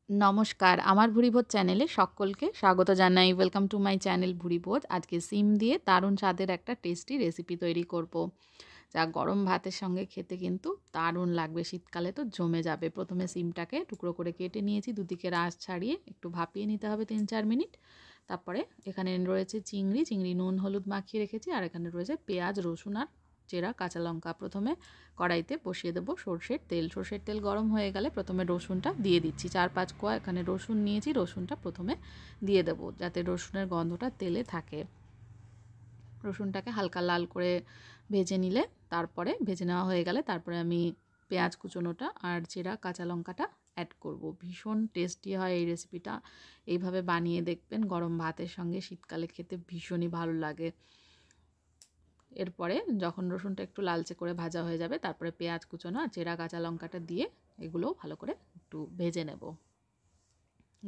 নমস্কার, আমার ভুরিভোজ চ্যানেলে সকলকে স্বাগত জানাই। Welcome to my channel Bhuribhoj. আজকে সিম দিয়ে দারুণ স্বাদের একটা টেস্টি রেসিপি তৈরি করব, যা গরম ভাতের সঙ্গে খেতে কিন্তু দারুণ লাগবে। শীতকালে তো জমে যাবে। প্রথমে সিমটাকে টুকরো করে কেটে নিয়েছি, দুদিকে আঁশ ছাড়িয়ে একটু ভাপিয়ে নিতে হবে ৩-৪ মিনিট। তারপরে এখানে রয়েছে চিংড়ি নুন হলুদ মাখিয়ে রেখেছি, আর এখানে রয়েছে পেঁয়াজ, রসুন আর চেরা কাঁচা লঙ্কা। প্রথমে কড়াইতে বসিয়ে দেবো সর্ষের তেল গরম হয়ে গেলে প্রথমে রসুনটা দিয়ে দিচ্ছি। ৪-৫ কোয়া এখানে রসুন নিয়েছি, রসুনটা প্রথমে দিয়ে দেবো যাতে রসুনের গন্ধটা তেলে থাকে। রসুনটাকে হালকা লাল করে ভেজে নিলে, তারপরে ভেজে নেওয়া হয়ে গেলে তারপরে আমি পেঁয়াজ কুচোনোটা আর চেরা কাঁচা লঙ্কাটা অ্যাড করব। ভীষণ টেস্টি হয় এই রেসিপিটা, এইভাবে বানিয়ে দেখবেন। গরম ভাতের সঙ্গে শীতকালে খেতে ভীষণই ভালো লাগে। এরপরে যখন রসুনটা একটু লালচে করে ভাজা হয়ে যাবে, তারপরে পেঁয়াজ কুচোনো আর চেরা কাঁচা লঙ্কাটা দিয়ে এগুলোও ভালো করে একটু ভেজে নেব।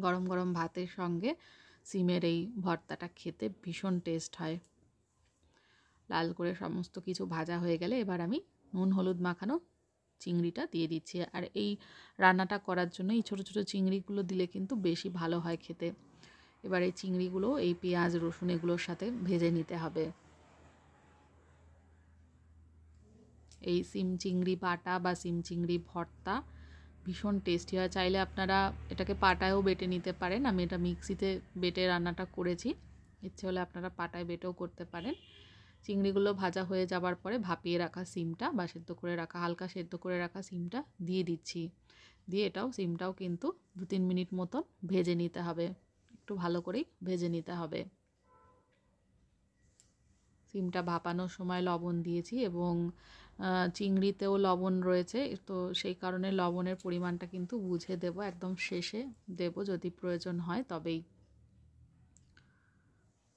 গরম গরম ভাতের সঙ্গে সিমের এই ভর্তাটা খেতে ভীষণ টেস্ট হয়। লাল করে সমস্ত কিছু ভাজা হয়ে গেলে এবার আমি নুন হলুদ মাখানো চিংড়িটা দিয়ে দিচ্ছি। আর এই রান্নাটা করার জন্য এই ছোটো ছোটো চিংড়িগুলো দিলে কিন্তু বেশি ভালো হয় খেতে। এবার এই চিংড়িগুলো এই পেঁয়াজ রসুন এগুলোর সাথে ভেজে নিতে হবে। এই সিম চিংড়ি বাটা বা সিম চিংড়ি ভর্তা ভীষণ টেস্টি হয়। চাইলে আপনারা এটাকে পাটায়ও বেটে নিতে পারেন। আমি এটা মিক্সিতে বেটে রান্নাটা করেছি, ইচ্ছে হলে আপনারা পাটায় বেটেও করতে পারেন। চিংড়িগুলো ভাজা হয়ে যাবার পরে ভাপিয়ে রাখা সিমটা বা হালকা সেদ্ধ করে রাখা সিমটা দিয়ে দিচ্ছি। দিয়ে সিমটাও কিন্তু 2-3 মিনিট মতন ভেজে নিতে হবে, একটু ভালো করেই ভেজে নিতে হবে। সিমটা ভাপানোর সময় লবণ দিয়েছি এবং চিংড়িতেও লবণ রয়েছে, তো সেই কারণে লবণের পরিমাণটা কিন্তু বুঝে দেব, একদম শেষে দেব যদি প্রয়োজন হয় তবেই।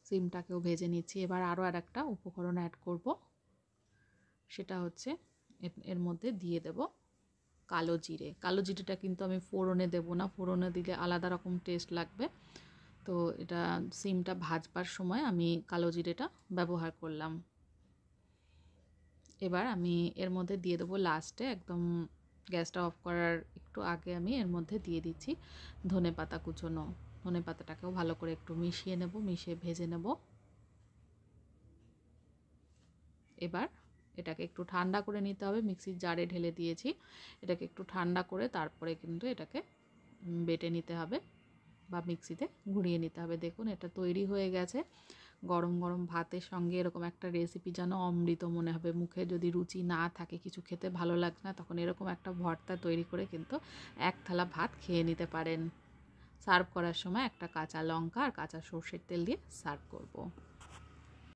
সিমটাকেও ভেজে নিচ্ছি। এবার আরও একটা উপকরণ অ্যাড করব, সেটা হচ্ছে এর মধ্যে দিয়ে দেব কালো জিরে। কালো জিরেটা কিন্তু আমি ফোড়নে দেব না, ফোড়নে দিলে আলাদা রকম টেস্ট লাগবে। তো এটা সিমটা ভাজবার সময় আমি কালো জিরেটা ব্যবহার করলাম। এবার আমি এর মধ্যে দিয়ে দেবো লাস্টে, একদম গ্যাসটা অফ করার একটু আগে আমি এর মধ্যে দিয়ে দিচ্ছি ধনেপাতা কুচোনো। ধনেপাতাটাকেও ভালো করে একটু মিশিয়ে ভেজে নেব। এবার এটাকে একটু ঠান্ডা করে নিতে হবে। মিক্সির জারে ঢেলে দিয়েছি, এটাকে একটু ঠান্ডা করে তারপরে কিন্তু এটাকে বেটে নিতে হবে বা মিক্সিতে ঘুরিয়ে নিতে হবে। দেখুন এটা তৈরি হয়ে গেছে। গরম গরম ভাতের সঙ্গে এরকম একটা রেসিপি যেন অমৃত মনে হবে। মুখে যদি রুচি না থাকে, কিছু খেতে ভালো লাগছে না, তখন এরকম একটা ভর্তা তৈরি করে কিন্তু এক থালা ভাত খেয়ে নিতে পারেন। সার্ভ করার সময় একটা কাঁচা লঙ্কা আর কাঁচা সর্ষের তেল দিয়ে সার্ভ করব।